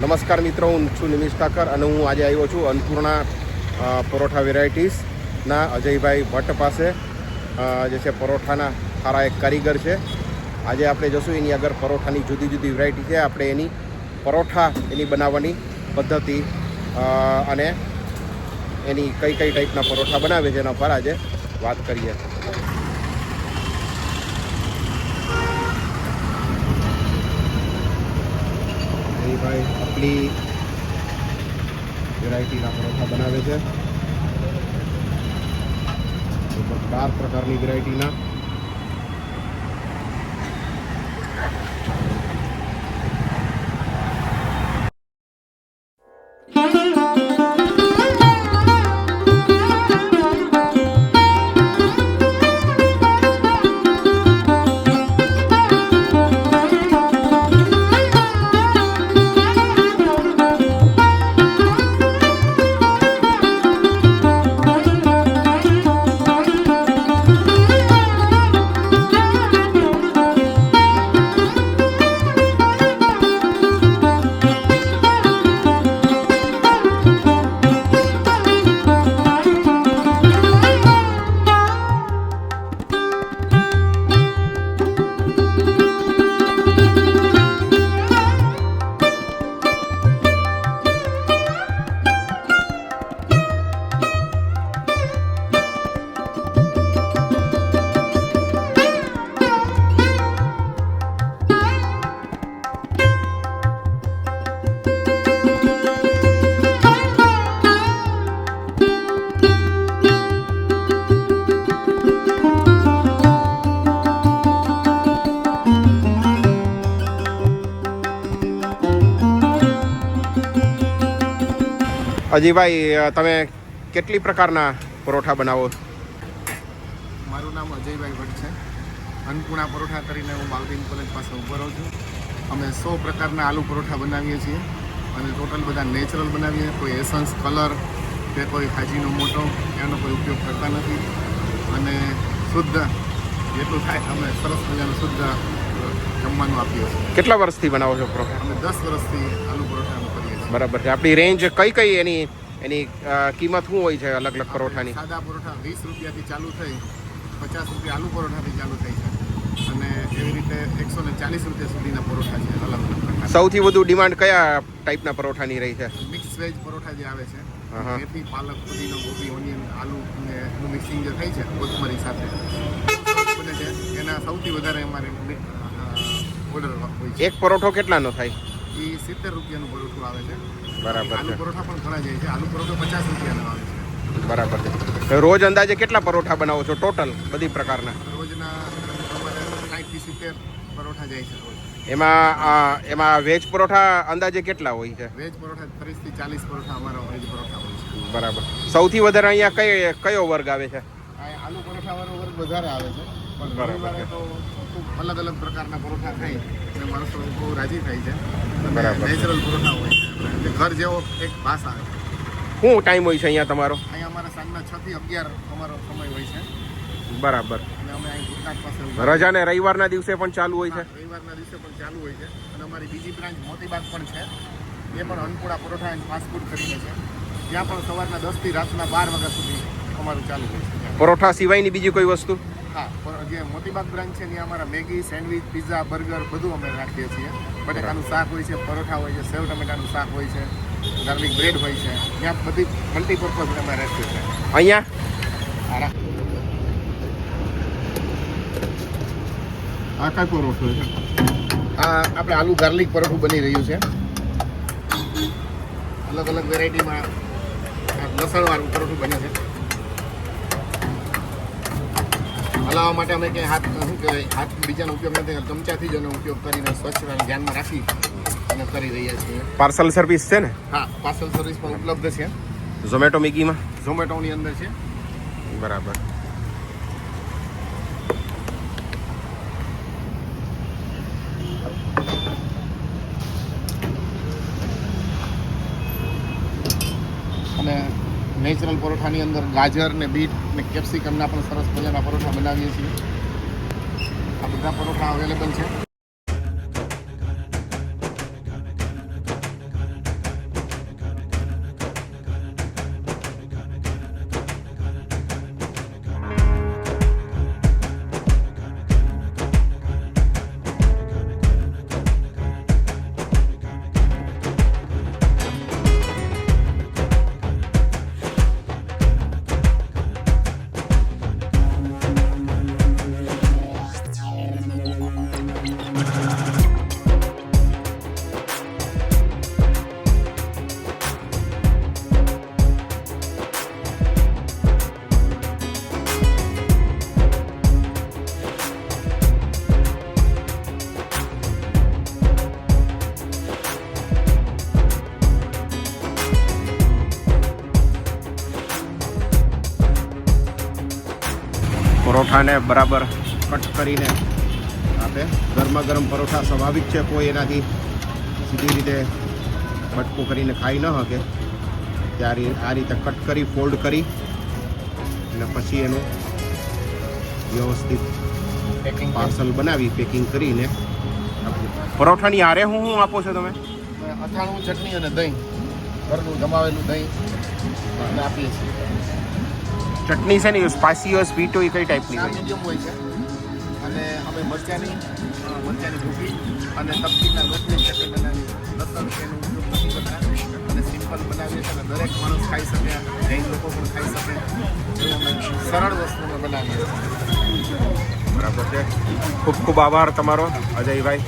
નમસ્કાર મિત્રો, હું છું નિમિષ ઠાકર અને હું આજે આવ્યો છું અન્નપૂર્ણા પરોઠા વેરાયટીઝના અજયભાઈ ભટ્ટ પાસે, જે છે પરોઠાના સારા એક કારીગર છે. આજે આપણે જોશું એની આગળ પરોઠાની જુદી જુદી વેરાયટી છે. આપણે એની પરોઠા એની બનાવવાની પદ્ધતિ અને એની કઈ કઈ ટાઈપના પરોઠા બનાવે છે એના પર આજે વાત કરીએ. ભાઈ આપણી વેરાયટીના પરોઠા બનાવે છે. 12 પ્રકારની વેરાયટીના. અજયભાઈ, તમે કેટલી પ્રકારના પરોઠા બનાવો? મારું નામ અજયભાઈ ભટ્ટ છે. અન્નપૂર્ણા પરોઠા કરીને હું બાલદીન કોલેજ પાસે ઊભો રહું છું. અમે 100 પ્રકારના આલુ પરોઠા બનાવીએ છીએ અને ટોટલ બધા નેચરલ બનાવીએ. કોઈ એસન્સ, કલર કે કોઈ ભાજીનો મોટો એનો કોઈ ઉપયોગ કરતા નથી અને શુદ્ધ જેટલું થાય અમે સરસ મજાનું શુદ્ધ જમવાનું આપીએ છીએ. કેટલા વર્ષથી બનાવો છો પરોઠા? અમે 10 વર્ષથી આલુ પરોઠા કરીએ છીએ. બરાબર છે. આપણી રેન્જ કઈ કઈ એની કિંમત શું હોય છે અલગ અલગ પરોઠાની? સાદા પરોઠા 20 રૂપિયાથી ચાલુ થઈ, 50 રૂપિયા આલુ પરોઠાથી ચાલુ થઈ છે અને એવી રીતે 140 રૂપિયા સુધીના પરોઠા છે અલગ અલગ પ્રકારના. સૌથી વધુ ડિમાન્ડ કયા ટાઈપના પરોઠાની રહી છે? મિક્સ વેજ પરોઠા જે આવે છે, મેથી, પાલક, પુદીનો, ગોબી, ઓનિયન, આલુ અને એનું મિક્સિંગ જે થઈ છે કોથમરી સાથે બને છે, એના સૌથી વધારે અમારે ઓર્ડર હોય છે. એક પરોઠો કેટલાનો થાય? એ 70 રૂપિયાનું પરોઠું આવે છે. બરાબર. આલુ પરોઠા પણ ઘણા જાય છે. આલુ પરોઠો 50 રૂપિયાનો આવે છે. બરાબર છે. રોજ અંદાજે કેટલા પરોઠા બનાવો છો ટોટલ બધી પ્રકારના? રોજના અમારે 60 થી 70 પરોઠા જાય છે રોજ. એમાં વેજ પરોઠા અંદાજે કેટલા હોય છે? વેજ પરોઠા 30 થી 40 પરોઠા અમારા વેજ પરોઠા હોય છે. બરાબર. સૌથી વધારે અહીંયા કયો વર્ગ આવે છે? આલુ પરોઠા વાળો વર્ગ વધારે આવે છે, પણ રવિવારે તો ખૂબ અલગ અલગ પ્રકારના પરોઠા ખાઈ અને માણસો બહુ રાજી થાય છે. બરાબર. નેચરલ પરોઠા હોય છે, ઘર જેવો એક ભાસ આવે છે. શું ટાઈમ હોય છે અહીંયા તમારો? અહીંયા અમારા સાંજના 6 થી 11 અમારો સમય હોય છે. બરાબર. અને અમે અહીં ભૂતનાથ પાસે રજા ને રવિવારના દિવસે પણ ચાલુ હોય છે? રવિવારના દિવસે પણ ચાલુ હોય છે. અને અમારી બીજી બ્રાન્ચ મોતીબાગ પણ છે, એ પણ Annapurna paratha and fast food કરીને છે. ત્યાં પણ સવારના 10 થી રાતના 12 વાગ્યા સુધી અમારું ચાલુ હોય છે. પરોઠા સિવાયની બીજી કોઈ વસ્તુ? હા, જે મોતીબાગ બ્રાન્ચ છે ત્યાં અમારા મેગી, સેન્ડવિચ, પિઝા, બર્ગર બધું અમે રાખીએ છીએ. બટેકાનું શાક હોય છે, પરોઠા હોય છે, સેવ ટમેટાનું શાક હોય છે, ગાર્લિક બ્રેડ હોય છે. ત્યાં બધી મલ્ટીપર્પઝ અમે રાખીએ છીએ. અહીંયા આ કઈ પરોઠો છે? આ આપણે આલુ ગાર્લિક પરોઠું બની રહ્યું છે. અલગ અલગ વેરાયટીમાં લસણવાળું પરોઠું બને છે. હલાવવા માટે અમે કંઈ હાથ બીજાનો ઉપયોગ નથી, ચમચાથી જ એનો ઉપયોગ કરીને સ્વચ્છતાને ધ્યાનમાં રાખી અને કરી રહ્યા છીએ. પાર્સલ સર્વિસ છે ને? હા, પાર્સલ સર્વિસ પણ ઉપલબ્ધ છે. ઝોમેટો, સ્વિગીમાં? ઝોમેટોની અંદર છે. બરાબર. અને નેચરલ પરોઠાની અંદર ગાજર ને બીટ ને કેપ્સિકમના પણ સરસ મજાના પરોઠા બનાવીએ છીએ. આ બધા પરોઠા અવેલેબલ છે. પરોઠાને બરાબર કટ કરીને આપે. ગરમા ગરમ પરોઠા સ્વાભાવિક છે, કોઈ એનાથી સીધી રીતે બટકું કરીને ખાઈ ન શકે. ત્યારે આ રીતે કટ કરી ફોલ્ડ કરી અને પછી એનું વ્યવસ્થિત પેકિંગ પાર્સલ બનાવી પેકિંગ કરીને આપવું. પરોઠાની આરે હું આપો છો તમે? અથાણું, ચટણી અને દહીં, ઘરનું જમાવેલું દહીં અને આપીએ છીએ. ચટણી છે ને સ્પાઇસી હોય, સ્વીટ હોય, કઈ ટાઈપની આ હોય? મીડિયમ હોય છે અને અમે મરચાની ભૂકી અને તપકીના લોટની ચટણી બનાવી. લસણ કે એનો ઉપયોગ નથી કરતા અને સિમ્પલ બનાવીએ છીએ અને દરેક માણસ ખાઈ શકે, જૈન લોકો પણ ખાઈ શકે એવું અમે સરળ વસ્તુ અમે બનાવીએ છીએ. બરાબર છે. ખૂબ ખૂબ આભાર તમારો અજયભાઈ.